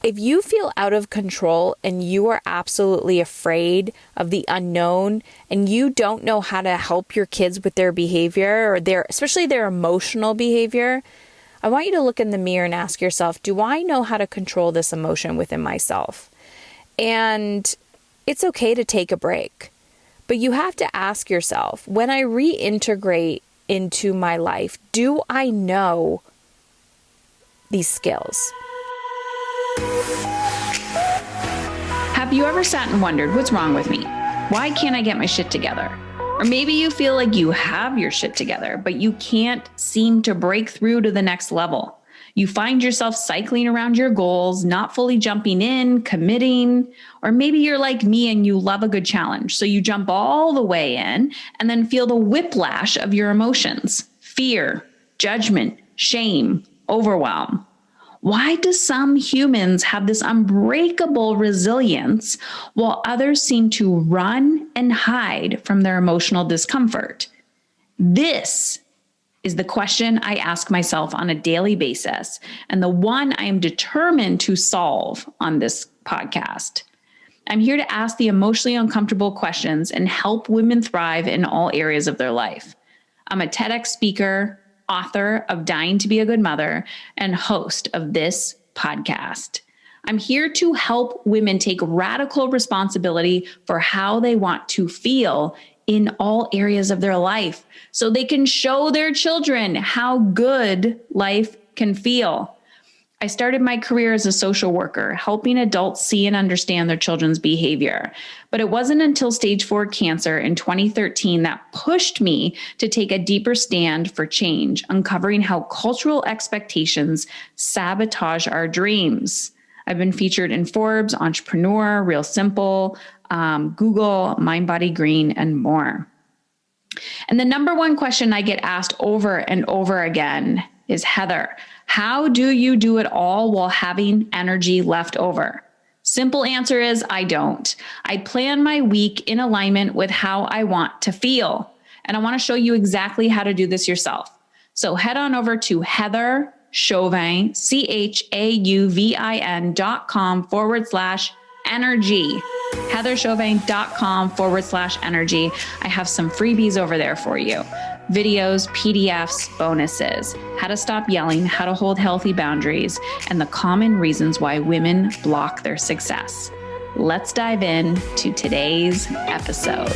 if you feel out of control and you are absolutely afraid of the unknown and you don't know how to help your kids with their behavior or especially their emotional behavior, I want you to look in the mirror and ask yourself, do I know how to control this emotion within myself? And it's okay to take a break, but you have to ask yourself, when I reintegrate into my life, do I know these skills? Have you ever sat and wondered, what's wrong with me? Why can't I get my shit together? Or maybe you feel like you have your shit together, but you can't seem to break through to the next level. You find yourself cycling around your goals, not fully jumping in, committing, or maybe you're like me and you love a good challenge. So you jump all the way in and then feel the whiplash of your emotions, fear, judgment, shame, overwhelm. Why do some humans have this unbreakable resilience while others seem to run and hide from their emotional discomfort? This is the question I ask myself on a daily basis, and the one I am determined to solve on this podcast. I'm here to ask the emotionally uncomfortable questions and help women thrive in all areas of their life. I'm a TEDx speaker, author of Dying to Be a Good Mother, and host of this podcast. I'm here to help women take radical responsibility for how they want to feel in all areas of their life so they can show their children how good life can feel. I started my career as a social worker, helping adults see and understand their children's behavior. But it wasn't until stage 4 cancer in 2013 that pushed me to take a deeper stand for change, uncovering how cultural expectations sabotage our dreams. I've been featured in Forbes, Entrepreneur, Real Simple, Google, Mind Body Green, and more. And the number one question I get asked over and over again is, Heather, how do you do it all while having energy left over? Simple answer is, I don't. I plan my week in alignment with how I want to feel. And I want to show you exactly how to do this yourself. So head on over to Heather Chauvin, CHAUVIN.com/energy. heatherchauvin.com/energy. I have some freebies over there for you. Videos, PDFs, bonuses, how to stop yelling, how to hold healthy boundaries, and the common reasons why women block their success. Let's dive in to today's episode.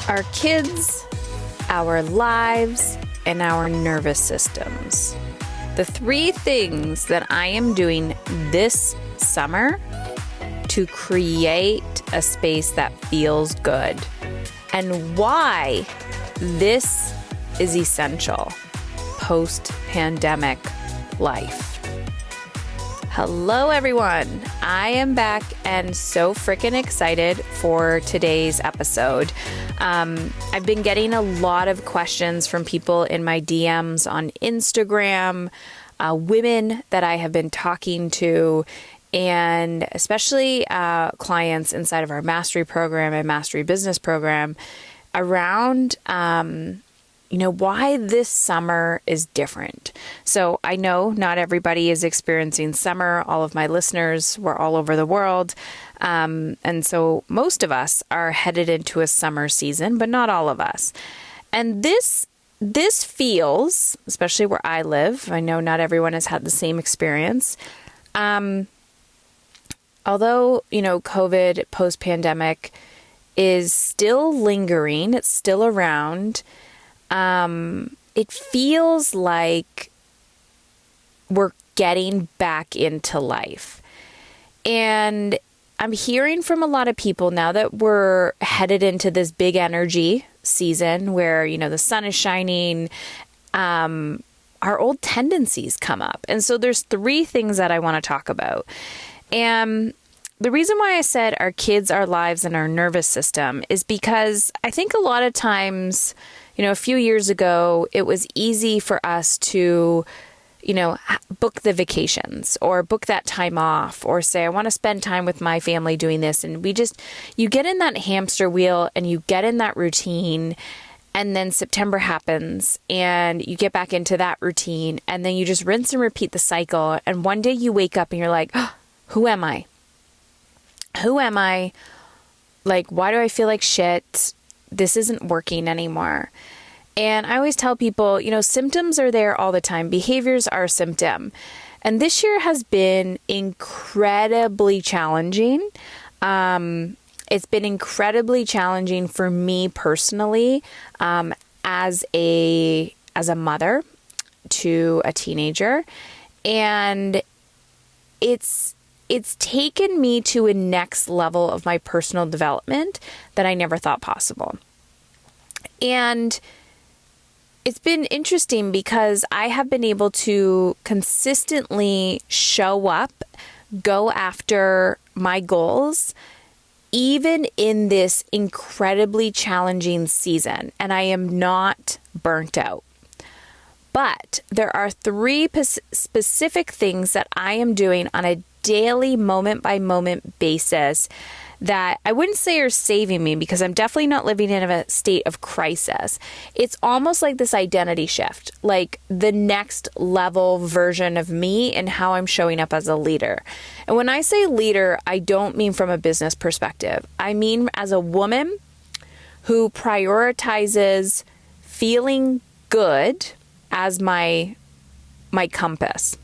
Our kids, our lives, and our nervous systems. The 3 things that I am doing this summer to create a space that feels good, and why this is essential post-pandemic life. Hello, everyone. I am back and so freaking excited for today's episode. I've been getting a lot of questions from people in my DMs on Instagram, women that I have been talking to, and especially clients inside of our mastery program and mastery business program around why this summer is different. So I know not everybody is experiencing summer. All of my listeners were all over the world. And so most of us are headed into a summer season, but not all of us. And this feels, especially where I live, I know not everyone has had the same experience. Although, COVID post-pandemic is still lingering, it's still around. It feels like we're getting back into life. And I'm hearing from a lot of people now that we're headed into this big energy season where, the sun is shining, our old tendencies come up. And so there's 3 things that I want to talk about. And the reason why I said our kids, our lives, and our nervous system is because I think a lot of times, a few years ago, it was easy for us to, book the vacations or book that time off or say, I want to spend time with my family doing this. And you get in that hamster wheel and you get in that routine. And then September happens and you get back into that routine and then you just rinse and repeat the cycle. And one day you wake up and you're like, oh, who am I? Who am I? Like, why do I feel like shit? This isn't working anymore. And I always tell people, symptoms are there all the time. Behaviors are a symptom. And this year has been incredibly challenging. It's been incredibly challenging for me personally, as a mother to a teenager. And it's taken me to a next level of my personal development that I never thought possible. And it's been interesting because I have been able to consistently show up, go after my goals, even in this incredibly challenging season, and I am not burnt out. But there are 3 specific things that I am doing on a daily, moment-by-moment basis that I wouldn't say are saving me, because I'm definitely not living in a state of crisis. It's almost like this identity shift, like the next level version of me and how I'm showing up as a leader. And when I say leader, I don't mean from a business perspective. I mean as a woman who prioritizes feeling good as my compass.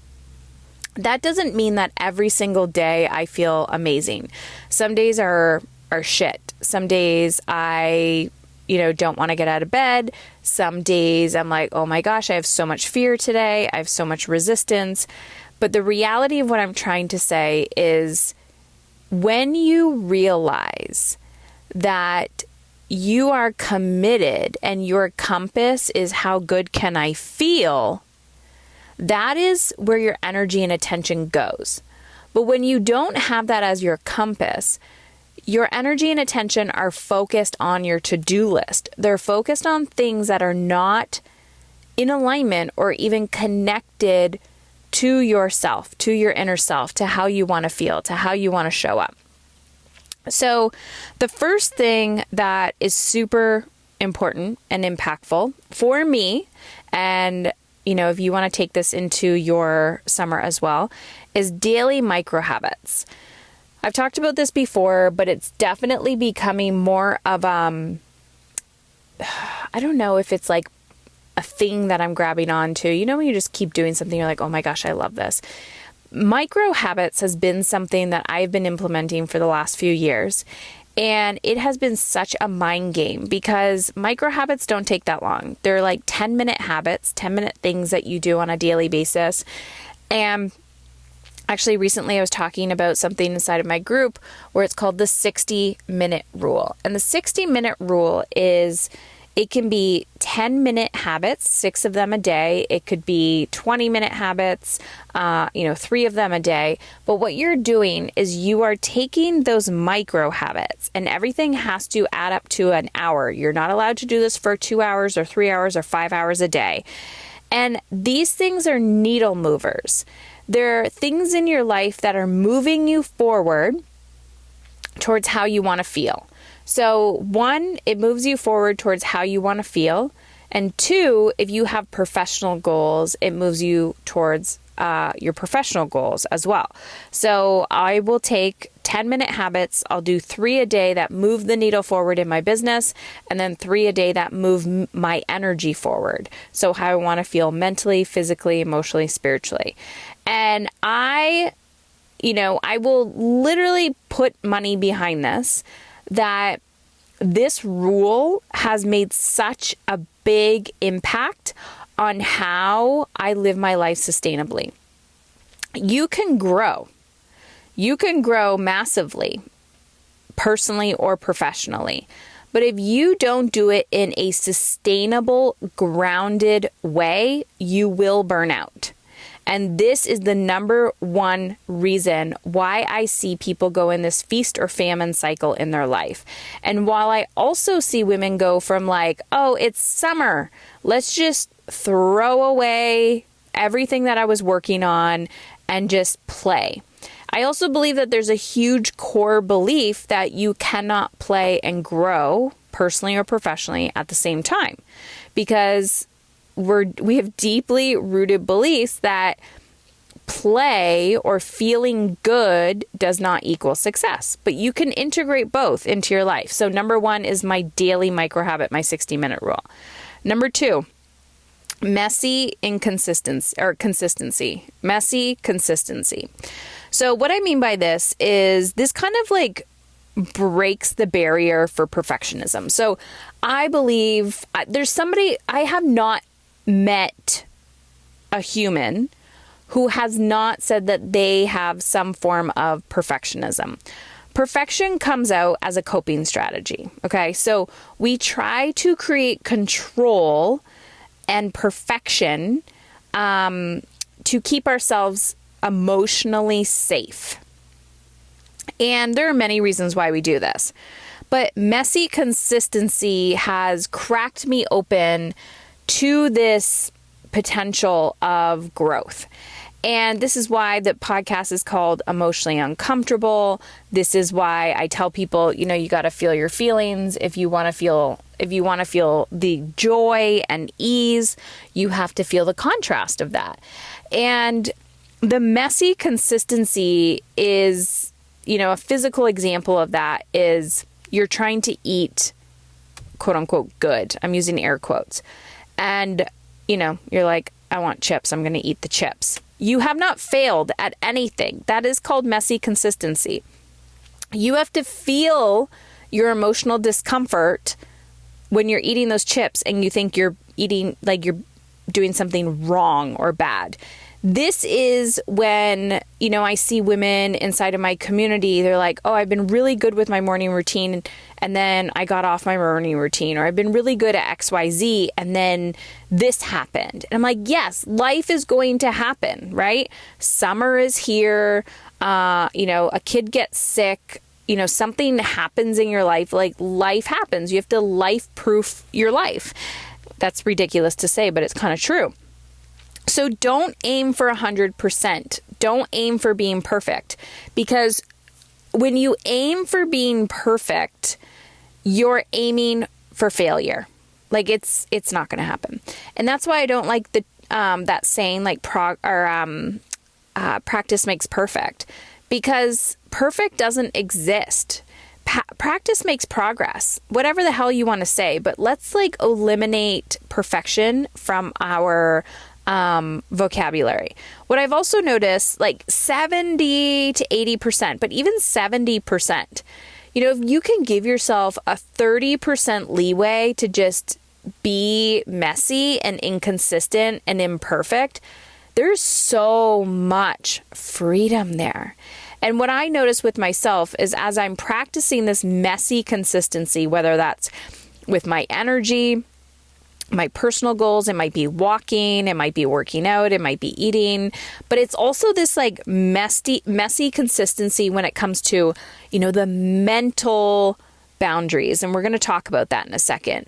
That doesn't mean that every single day I feel amazing. Some days are shit. Some days I, don't want to get out of bed. Some days I'm like, oh my gosh, I have so much fear today. I have so much resistance. But the reality of what I'm trying to say is when you realize that you are committed and your compass is how good can I feel, that is where your energy and attention goes. But when you don't have that as your compass, your energy and attention are focused on your to-do list. They're focused on things that are not in alignment or even connected to yourself, to your inner self, to how you want to feel, to how you want to show up. So the first thing that is super important and impactful for me, and if you want to take this into your summer as well, is daily micro habits. I've talked about this before, but it's definitely becoming more of, I don't know if it's like a thing that I'm grabbing onto. When you just keep doing something, you're like, oh my gosh, I love this. Micro habits has been something that I've been implementing for the last few years. And it has been such a mind game because micro habits don't take that long. They're like 10-minute habits, 10-minute things that you do on a daily basis. And actually recently I was talking about something inside of my group where it's called the 60-minute rule. And the 60-minute rule is, it can be 10-minute habits, 6 of them a day. It could be 20-minute habits, 3 of them a day. But what you're doing is you are taking those micro habits, and everything has to add up to an hour. You're not allowed to do this for 2 hours or 3 hours or 5 hours a day. And these things are needle movers. They're things in your life that are moving you forward towards how you want to feel. So 1, it moves you forward towards how you want to feel. And 2, if you have professional goals, it moves you towards your professional goals as well. So I will take 10-minute habits. I'll do 3 a day that move the needle forward in my business, and then 3 a day that move my energy forward. So how I want to feel mentally, physically, emotionally, spiritually. And I will literally put money behind this, that this rule has made such a big impact on how I live my life sustainably. You can grow. You can grow massively, personally or professionally. But if you don't do it in a sustainable, grounded way, you will burn out. And this is the number one reason why I see people go in this feast or famine cycle in their life. And while I also see women go from like, oh, it's summer, let's just throw away everything that I was working on and just play. I also believe that there's a huge core belief that you cannot play and grow personally or professionally at the same time, because we have deeply rooted beliefs that play or feeling good does not equal success, but you can integrate both into your life. So number 1 is my daily micro habit, my 60-minute rule. Number 2, messy inconsistency or consistency, messy consistency. So what I mean by this is this kind of like breaks the barrier for perfectionism. So I believe there's somebody, I have not met a human who has not said that they have some form of perfectionism. Perfection comes out as a coping strategy. Okay. So we try to create control and perfection to keep ourselves emotionally safe. And there are many reasons why we do this. But messy consistency has cracked me open to this potential of growth. And this is why the podcast is called Emotionally Uncomfortable. This is why I tell people, you got to feel your feelings. If you want to feel the joy and ease, you have to feel the contrast of that. And the messy consistency is, a physical example of that is you're trying to eat, quote unquote, good. I'm using air quotes. And, you're like, I want chips. I'm going to eat the chips. You have not failed at anything. That is called messy consistency. You have to feel your emotional discomfort when you're eating those chips and you think you're eating, like you're doing something wrong or bad. This is when, I see women inside of my community, they're like, oh, I've been really good with my morning routine and then I got off my morning routine, or I've been really good at XYZ and then this happened. And I'm like, yes, life is going to happen, right? Summer is here. A kid gets sick, something happens in your life, like life happens. You have to life-proof your life. That's ridiculous to say, but it's kind of true. So don't aim for 100%. Don't aim for being perfect, because when you aim for being perfect, you're aiming for failure. Like it's not going to happen. And that's why I don't like the that saying like practice makes perfect, because perfect doesn't exist. Practice makes progress, whatever the hell you want to say, but let's like eliminate perfection from our vocabulary. What I've also noticed, like 70 to 80%, but even 70%, if you can give yourself a 30% leeway to just be messy and inconsistent and imperfect, there's so much freedom there. And what I notice with myself is as I'm practicing this messy consistency, whether that's with my energy, my personal goals, it might be walking, it might be working out, it might be eating, but it's also this like messy consistency when it comes to, the mental boundaries. And we're going to talk about that in a second.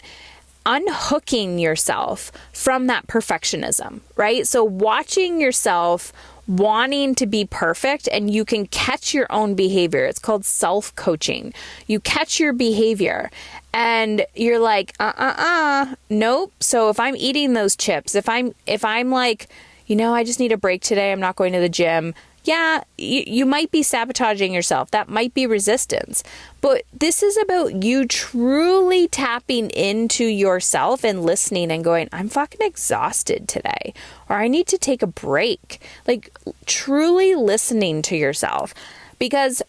Unhooking yourself from that perfectionism, right? So watching yourself wanting to be perfect, and you can catch your own behavior. It's called self-coaching. You catch your behavior and you're like, nope. So if I'm eating those chips, if I'm like, I just need a break today, I'm not going to the gym. Yeah, you might be sabotaging yourself. That might be resistance. But this is about you truly tapping into yourself and listening and going, I'm fucking exhausted today, or I need to take a break. Like truly listening to yourself, because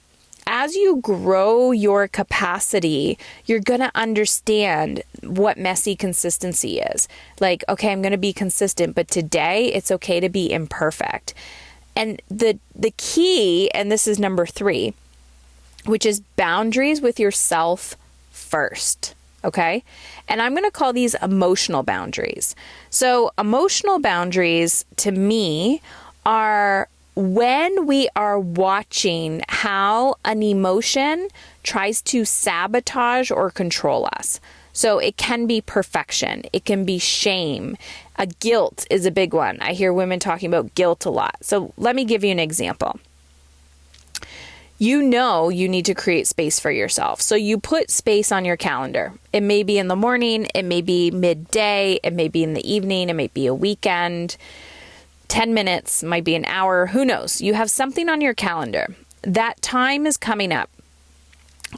as you grow your capacity, you're going to understand what messy consistency is. Like, okay, I'm going to be consistent, but today it's okay to be imperfect. And the key, and this is number 3, which is boundaries with yourself first. Okay. And I'm going to call these emotional boundaries. So emotional boundaries to me are when we are watching how an emotion tries to sabotage or control us. So it can be perfection. It can be shame. A guilt is a big one. I hear women talking about guilt a lot. So let me give you an example. You know you need to create space for yourself. So you put space on your calendar. It may be in the morning, it may be midday, it may be in the evening, it may be a weekend. 10 minutes, might be an hour, who knows? You have something on your calendar. That time is coming up.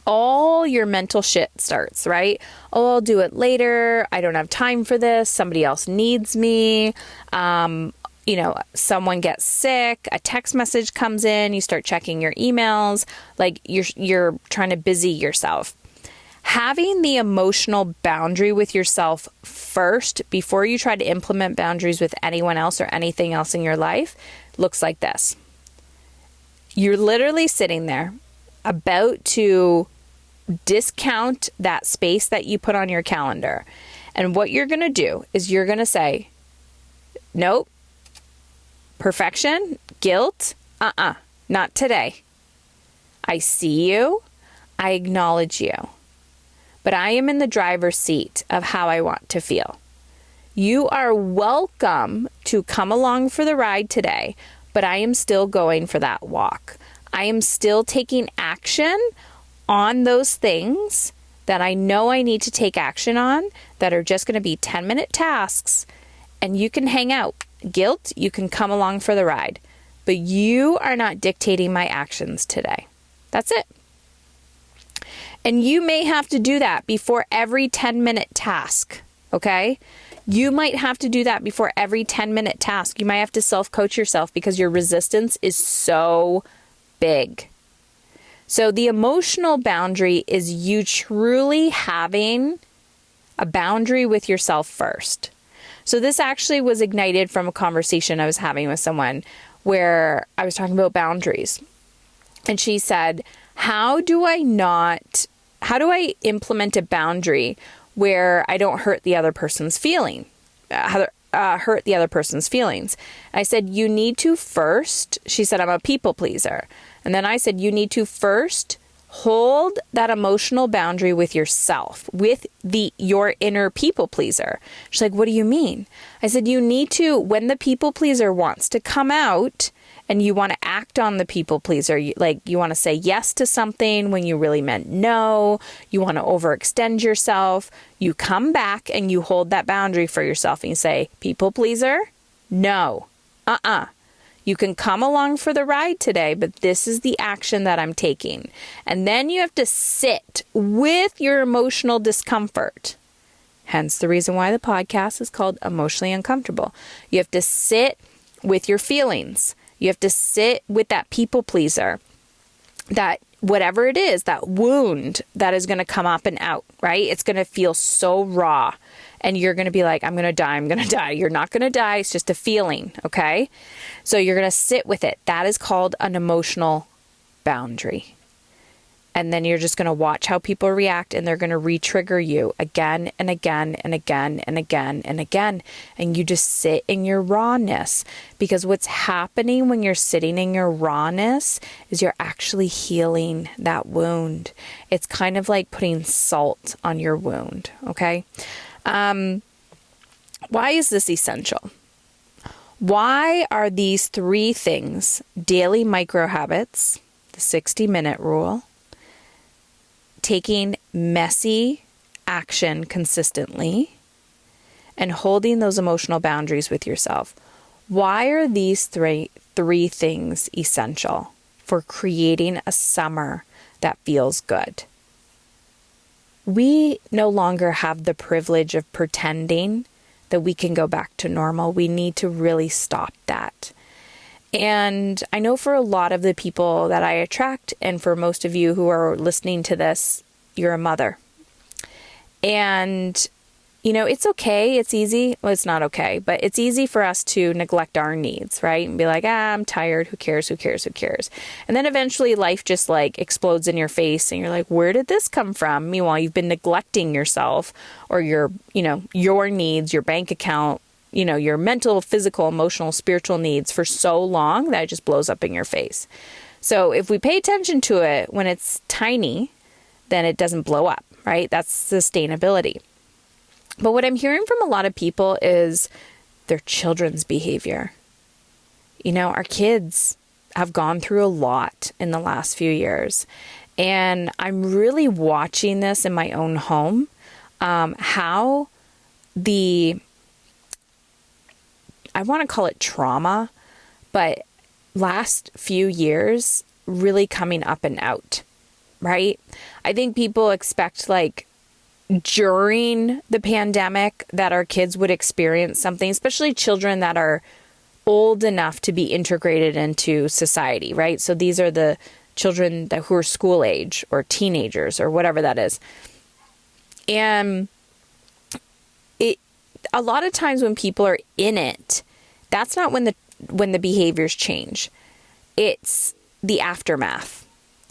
All your mental shit starts, right? Oh, I'll do it later. I don't have time for this. Somebody else needs me. Someone gets sick, a text message comes in, you start checking your emails, like you're trying to busy yourself. Having the emotional boundary with yourself first before you try to implement boundaries with anyone else or anything else in your life looks like this. You're literally sitting there about to discount that space that you put on your calendar. And what you're going to do is you're going to say, nope, perfection, guilt, not today. I see you. I acknowledge you. But I am in the driver's seat of how I want to feel. You are welcome to come along for the ride today, but I am still going for that walk. I am still taking action on those things that I know I need to take action on that are just going to be 10-minute tasks, and you can hang out. Guilt, you can come along for the ride, but you are not dictating my actions today. That's it. And you may have to do that before every 10-minute task, okay? You might have to do that before every 10-minute task. You might have to self-coach yourself because your resistance is so big. So the emotional boundary is you truly having a boundary with yourself first. So this actually was ignited from a conversation I was having with someone where I was talking about boundaries. And she said, how do I implement a boundary where I don't hurt the other person's feelings? I said, you need to first, she said, I'm a people pleaser. And then I said, you need to first hold that emotional boundary with yourself, with your inner people pleaser. She's like, what do you mean? I said, you need to, when the people pleaser wants to come out and you want to act on the people pleaser, you want to say yes to something when you really meant no, you want to overextend yourself, you come back and you hold that boundary for yourself and you say, people pleaser, no, You can come along for the ride today, but this is the action that I'm taking. And then you have to sit with your emotional discomfort. Hence the reason why the podcast is called Emotionally Uncomfortable. You have to sit with your feelings. You have to sit with that people pleaser, that whatever it is, that wound that is going to come up and out, right? It's going to feel so raw. And you're going to be like, I'm going to die. You're not going to die. It's just a feeling, okay? So you're going to sit with it. That is called an emotional boundary. And then you're just going to watch how people react, and they're going to re-trigger you again and again and again and again and again. And you just sit in your rawness, because what's happening when you're sitting in your rawness is you're actually healing that wound. It's kind of like putting salt on your wound, okay? Why is this essential? Why are these 3 things, daily micro habits, the 60-minute rule, taking messy action consistently, and holding those emotional boundaries with yourself? Why are these three things essential for creating a summer that feels good? We no longer have the privilege of pretending that we can go back to normal. We need to really stop that. And I know for a lot of the people that I attract, and for most of you who are listening to this, you're a mother. And, it's okay. It's easy. Well, it's not okay, but it's easy for us to neglect our needs, right? And be like, I'm tired. Who cares? And then eventually life just explodes in your face and you're like, where did this come from? Meanwhile, you've been neglecting yourself or your needs, your bank account, your mental, physical, emotional, spiritual needs for so long that it just blows up in your face. So if we pay attention to it when it's tiny, then it doesn't blow up, right? That's sustainability. But what I'm hearing from a lot of people is their children's behavior. You know, our kids have gone through a lot in the last few years. And I'm really watching this in my own home, how I want to call it trauma, but last few years really coming up and out, right? I think people expect like during the pandemic that our kids would experience something, especially children that are old enough to be integrated into society, right? So these are the children who are school age or teenagers or whatever that is. And a lot of times when people are in it, that's not when the behaviors change. It's the aftermath.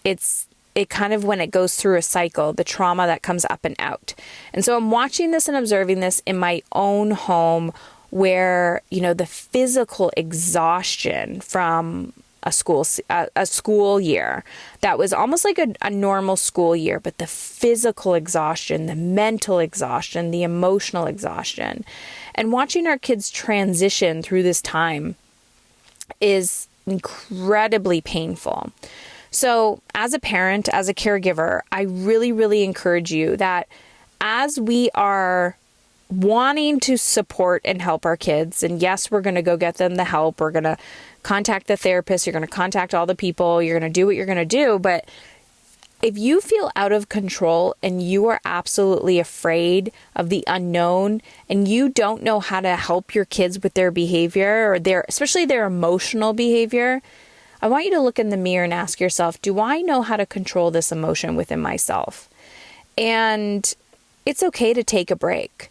It kind of when it goes through a cycle, the trauma that comes up and out. And so I'm watching this and observing this in my own home where, you know, the physical exhaustion from a school year that was almost like a normal school year, but the physical exhaustion, the mental exhaustion, the emotional exhaustion, and watching our kids transition through this time is incredibly painful. So as a parent, as a caregiver, I really, really encourage you that as we are wanting to support and help our kids, and yes, we're going to go get them the help, we're going to contact the therapist, you're going to contact all the people, you're going to do what you're going to do. But if you feel out of control and you are absolutely afraid of the unknown and you don't know how to help your kids with their behavior or especially their emotional behavior, I want you to look in the mirror and ask yourself, do I know how to control this emotion within myself? And it's okay to take a break,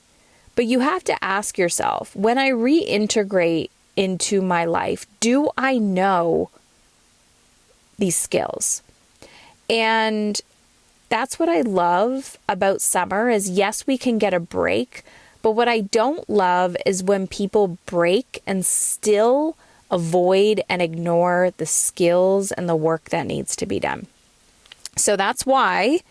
but you have to ask yourself, when I reintegrate into my life, do I know these skills? And that's what I love about summer is, yes, we can get a break, but what I don't love is when people break and still avoid and ignore the skills and the work that needs to be done. So that's why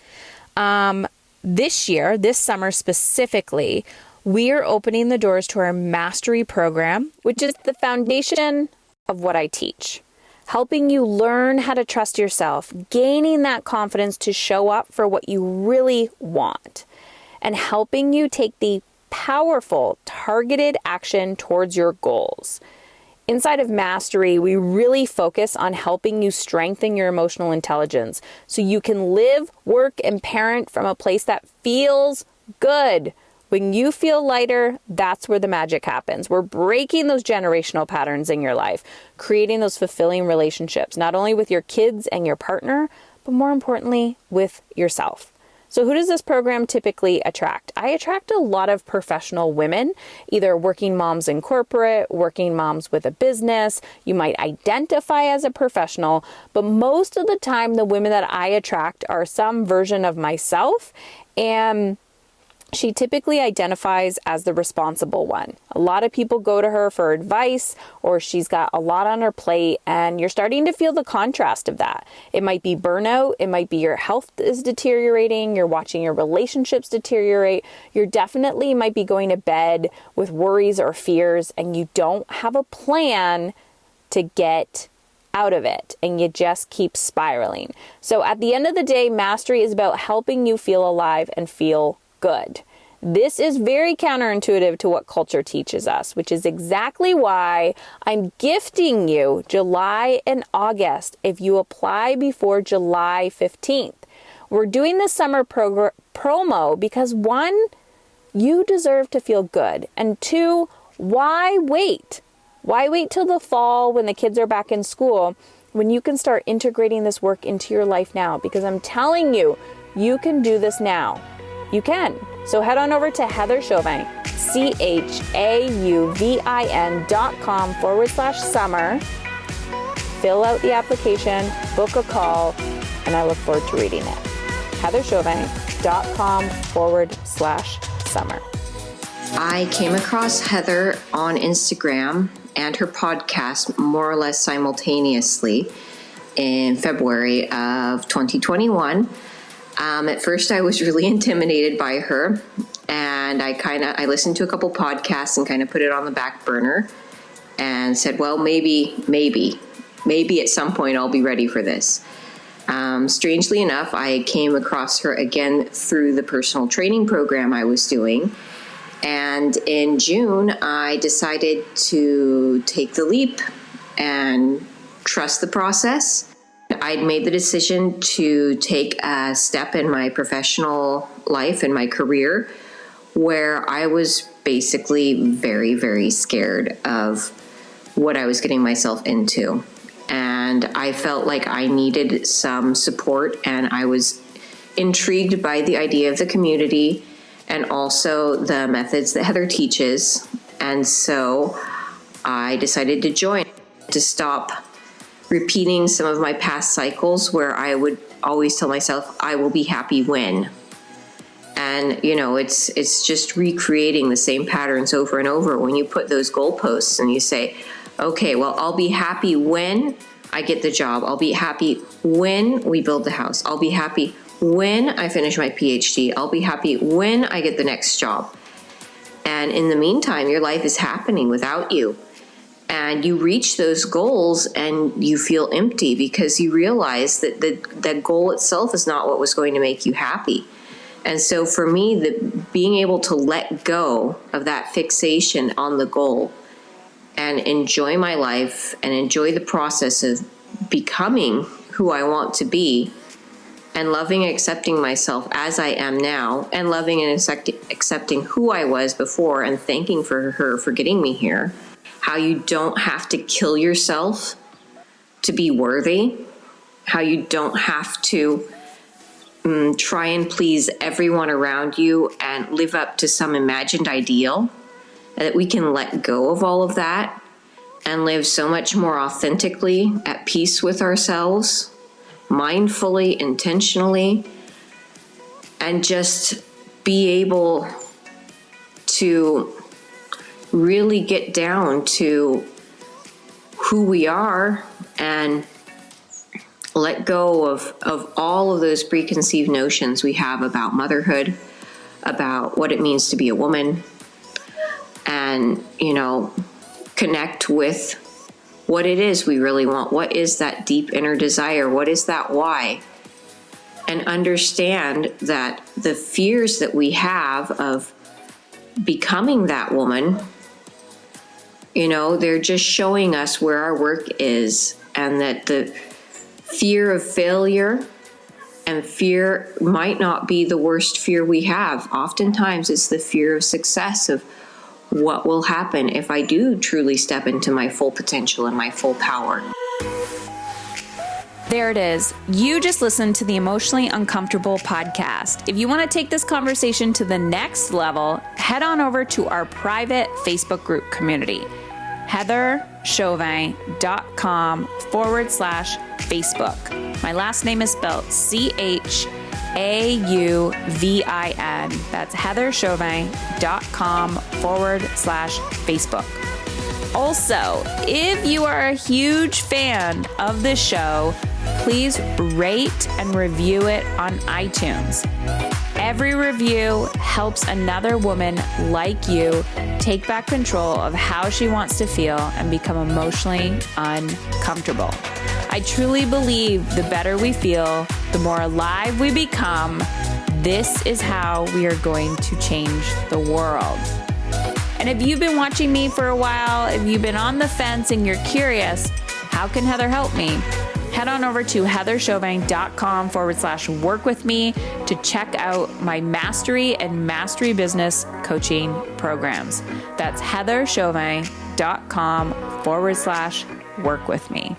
this summer specifically, we're opening the doors to our mastery program, which is the foundation of what I teach, helping you learn how to trust yourself, gaining that confidence to show up for what you really want, and helping you take the powerful, targeted action towards your goals. Inside of Mastery, we really focus on helping you strengthen your emotional intelligence so you can live, work, and parent from a place that feels good. When you feel lighter, that's where the magic happens. We're breaking those generational patterns in your life, creating those fulfilling relationships, not only with your kids and your partner, but more importantly, with yourself. So who does this program typically attract? I attract a lot of professional women, either working moms in corporate, working moms with a business. You might identify as a professional, but most of the time, the women that I attract are some version of myself, and she typically identifies as the responsible one. A lot of people go to her for advice, or she's got a lot on her plate, and you're starting to feel the contrast of that. It might be burnout. It might be your health is deteriorating. You're watching your relationships deteriorate. You're definitely might be going to bed with worries or fears, and you don't have a plan to get out of it, and you just keep spiraling. So at the end of the day, Mastery is about helping you feel alive and feel good. This is very counterintuitive to what culture teaches us, which is exactly why I'm gifting you July and August if you apply before July 15th. We're doing this summer promo because 1, you deserve to feel good, and 2, why wait? Why wait till the fall when the kids are back in school when you can start integrating this work into your life now? Because I'm telling you, you can do this now. You can. So head on over to Heather Chauvin, CHAUVIN.com/summer. Fill out the application, book a call, and I look forward to reading it. HeatherChauvin.com/summer. I came across Heather on Instagram and her podcast more or less simultaneously in February of 2021. At first, I was really intimidated by her, and And I listened to a couple podcasts and kind of put it on the back burner and said, well, maybe at some point I'll be ready for this. Strangely enough, I came across her again through the personal training program I was doing. And in June, I decided to take the leap and trust the process. I'd made the decision to take a step in my professional life and my career where I was basically very, very scared of what I was getting myself into. And I felt like I needed some support, and I was intrigued by the idea of the community and also the methods that Heather teaches. And so I decided to join, to stop repeating some of my past cycles where I would always tell myself, I will be happy when. And, it's just recreating the same patterns over and over when you put those goalposts and you say, okay, well, I'll be happy when I get the job. I'll be happy when we build the house. I'll be happy when I finish my PhD. I'll be happy when I get the next job. And in the meantime, your life is happening without you. And you reach those goals and you feel empty because you realize that that goal itself is not what was going to make you happy. And so for me, being able to let go of that fixation on the goal and enjoy my life and enjoy the process of becoming who I want to be and loving and accepting myself as I am now and loving and accepting who I was before and thanking for her for getting me here. How you don't have to kill yourself to be worthy. How you don't have to try and please everyone around you and live up to some imagined ideal. That we can let go of all of that and live so much more authentically, at peace with ourselves, mindfully, intentionally, and just be able to really get down to who we are and let go of all of those preconceived notions we have about motherhood, about what it means to be a woman, and, connect with what it is we really want. What is that deep inner desire? What is that why? And understand that the fears that we have of becoming that woman, they're just showing us where our work is, and that the fear of failure and fear might not be the worst fear we have. Oftentimes it's the fear of success, of what will happen if I do truly step into my full potential and my full power. There it is. You just listened to the Emotionally Uncomfortable podcast. If you want to take this conversation to the next level, head on over to our private Facebook group community, heatherchauvin.com/Facebook. My last name is spelled CHAUVIN. That's heatherchauvin.com/Facebook. Also, if you are a huge fan of this show, please rate and review it on iTunes. Every review helps another woman like you take back control of how she wants to feel and become emotionally uncomfortable. I truly believe the better we feel, the more alive we become. This is how we are going to change the world. And if you've been watching me for a while, if you've been on the fence and you're curious, how can Heather help me? Head on over to heatherchauvin.com/work with me to check out my mastery and mastery business coaching programs. That's heatherchauvin.com/work with me.